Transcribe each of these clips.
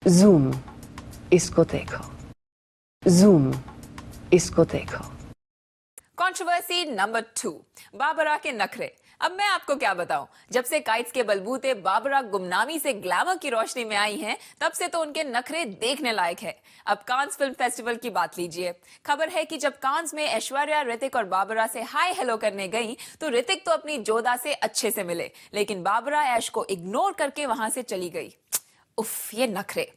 Zoom, इसको देखो। Zoom, इसको देखो। कंट्रोवर्सी नंबर 2, बाबरा के नखरे। अब मैं आपको क्या बताऊं, जब से काइट्स के बलबूते बाबरा गुमनामी से ग्लैमर की रोशनी में आई हैं, तब से तो उनके नखरे देखने लायक है। अब कांस फिल्म फेस्टिवल की बात लीजिए। खबर है कि जब कांस में ऐश्वर्या, ऋतिक और बाबरा से हाय हेलो करने गई, तो ऋतिक तो अपनी जोधा से अच्छे से मिले, लेकिन बाबरा ऐश को इग्नोर करके वहां से चली गई। उफ, ये नखरे।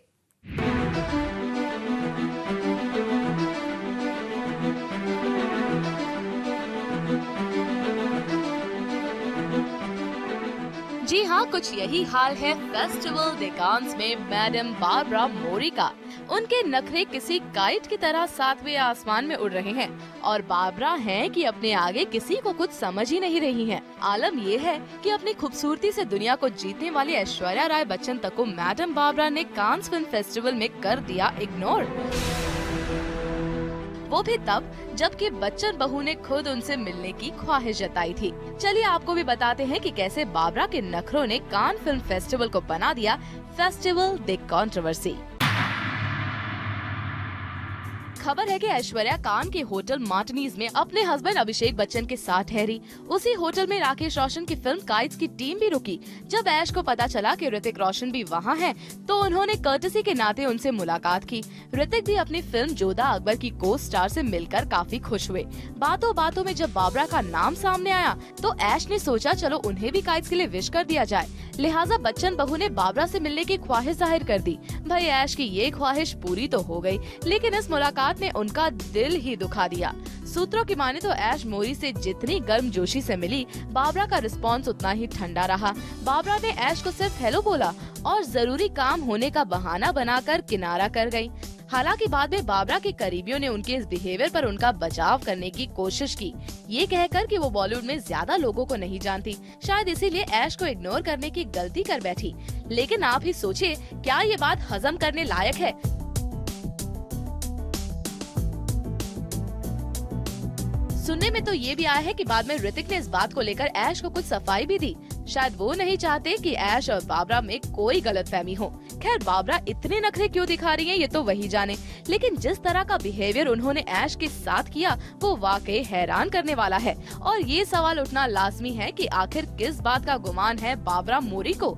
जी हाँ, कुछ यही हाल है फेस्टिवल दे कांस में मैडम बारबरा मोरी का। उनके नखरे किसी काइट की तरह सातवें आसमान में उड़ रहे हैं और बारबरा हैं कि अपने आगे किसी को कुछ समझ ही नहीं रही हैं। आलम ये है कि अपनी खूबसूरती से दुनिया को जीतने वाली ऐश्वर्या राय बच्चन तक को मैडम बारबरा ने कांस फिल्म फेस्टिवल में कर दिया इग्नोर। वो भी तब जबकि बच्चन बहू ने खुद उनसे मिलने की ख्वाहिश जताई थी। चलिए आपको भी बताते हैं कि कैसे बाबरा के नखरों ने कान फिल्म फेस्टिवल को बना दिया फेस्टिवल द कंट्रोवर्सी। खबर है कि ऐश्वर्या कान के होटल मार्टिनीज में अपने हस्बैंड अभिषेक बच्चन के साथ ठहरी। उसी होटल में राकेश रोशन की फिल्म काइट्स की टीम भी रुकी। जब ऐश को पता चला कि ऋतिक रोशन भी वहां है, तो उन्होंने कर्टसी के नाते उनसे मुलाकात की। ऋतिक भी अपनी फिल्म जोधा अकबर की को स्टार से मिलकर काफी खुश हुए। बातों बातों में जब बाबरा का नाम सामने आया, तो ऐश ने सोचा चलो उन्हें भी काइट्स के लिए विश कर दिया जाए। लिहाजा बच्चन बहू ने बाबरा से मिलने की ख्वाहिश जाहिर कर दी। भाई ऐश की ये ख्वाहिश पूरी तो हो गई, लेकिन इस मुलाकात ने उनका दिल ही दुखा दिया। सूत्रों की माने तो ऐश मोरी से जितनी गर्मजोशी से मिली, बाबरा का रिस्पॉन्स उतना ही ठंडा रहा। बाबरा ने ऐश को सिर्फ हेलो बोला और जरूरी काम होने का बहाना बनाकर किनारा कर गई। हालांकि बाद में बाबरा के करीबियों ने उनके इस बिहेवियर पर उनका बचाव करने की कोशिश की, ये कहकर कि वो बॉलीवुड में ज्यादा लोगों को नहीं जानती, शायद इसीलिए ऐश को इग्नोर करने की गलती कर बैठी। लेकिन आप ही सोचिए, क्या ये बात हजम करने लायक है? सुनने में तो ये भी आया है कि बाद में ऋतिक ने इस बात को लेकर ऐश को कुछ सफाई भी दी। शायद वो नहीं चाहते कि ऐश और बाबरा में कोई गलतफहमी हो। खैर, बाबरा इतने नखरे क्यों दिखा रही हैं, ये तो वही जाने। लेकिन जिस तरह का बिहेवियर उन्होंने ऐश के साथ किया, वो वाकई हैरान करने वाला है। और ये सवाल उठना लाजमी है कि आखिर किस बात का गुमान है बाबरा मोरी को।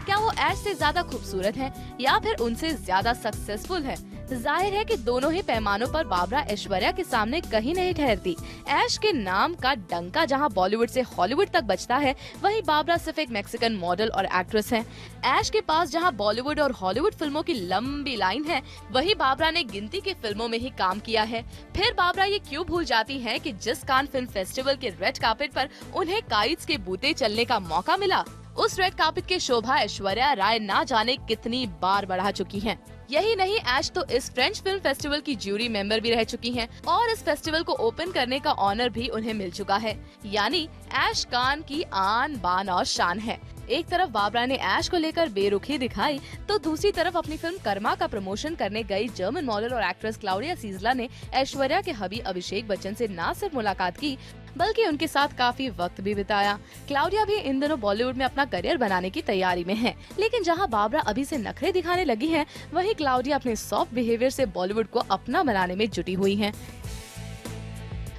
क्या वो ऐश से ज्यादा खूबसूरत है या फिर उनसे ज्यादा सक्सेसफुल है? जाहिर है कि दोनों ही पैमानों पर बाबरा ऐश्वर्या के सामने कहीं नहीं ठहरती। ऐश के नाम का डंका जहां बॉलीवुड से हॉलीवुड तक बजता है, वहीं बाबरा सिर्फ एक मैक्सिकन मॉडल और एक्ट्रेस हैं। ऐश के पास जहां बॉलीवुड और हॉलीवुड फिल्मों की लंबी लाइन है, वहीं बाबरा ने गिनती की फिल्मों में ही काम किया है। फिर बाबरा ये क्यों भूल जाती है कि जिस कान फिल्म फेस्टिवल के रेड कार्पेट पर उन्हें काइट्स के बूते चलने का मौका मिला, उस रेड कार्पेट की शोभा ऐश्वर्या राय ना जाने कितनी बार बढ़ा चुकी हैं। यही नहीं, ऐश तो इस फ्रेंच फिल्म फेस्टिवल की ज्यूरी मेंबर भी रह चुकी हैं और इस फेस्टिवल को ओपन करने का ऑनर भी उन्हें मिल चुका है। यानी ऐश कान की आन बान और शान है। एक तरफ बाबरा ने ऐश को लेकर बेरुखी दिखाई, तो दूसरी तरफ अपनी फिल्म कर्मा का प्रमोशन करने गई जर्मन मॉडल और एक्ट्रेस क्लाउडिया सीजला ने ऐश्वर्या के हबी अभिषेक बच्चन से न सिर्फ मुलाकात की, बल्कि उनके साथ काफी वक्त भी बिताया। क्लाउडिया भी इन दिनों बॉलीवुड में अपना करियर बनाने की तैयारी में है। लेकिन जहां बाबरा अभी से नखरे दिखाने लगी हैं, वहीं क्लाउडिया अपने सॉफ्ट बिहेवियर से बॉलीवुड को अपना बनाने में जुटी हुई हैं।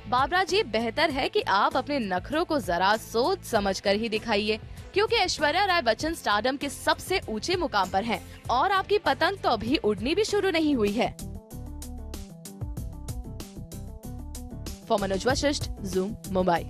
बाबरा जी, बेहतर है कि आप अपने नखरों को जरा सोच समझ कर ही दिखाइए, क्योंकि ऐश्वर्या राय बच्चन स्टारडम के सबसे ऊंचे मुकाम पर हैं और आपकी पतंग तो अभी उड़नी भी शुरू नहीं हुई है। For Manoj Vashishtha, zoom, Mumbai.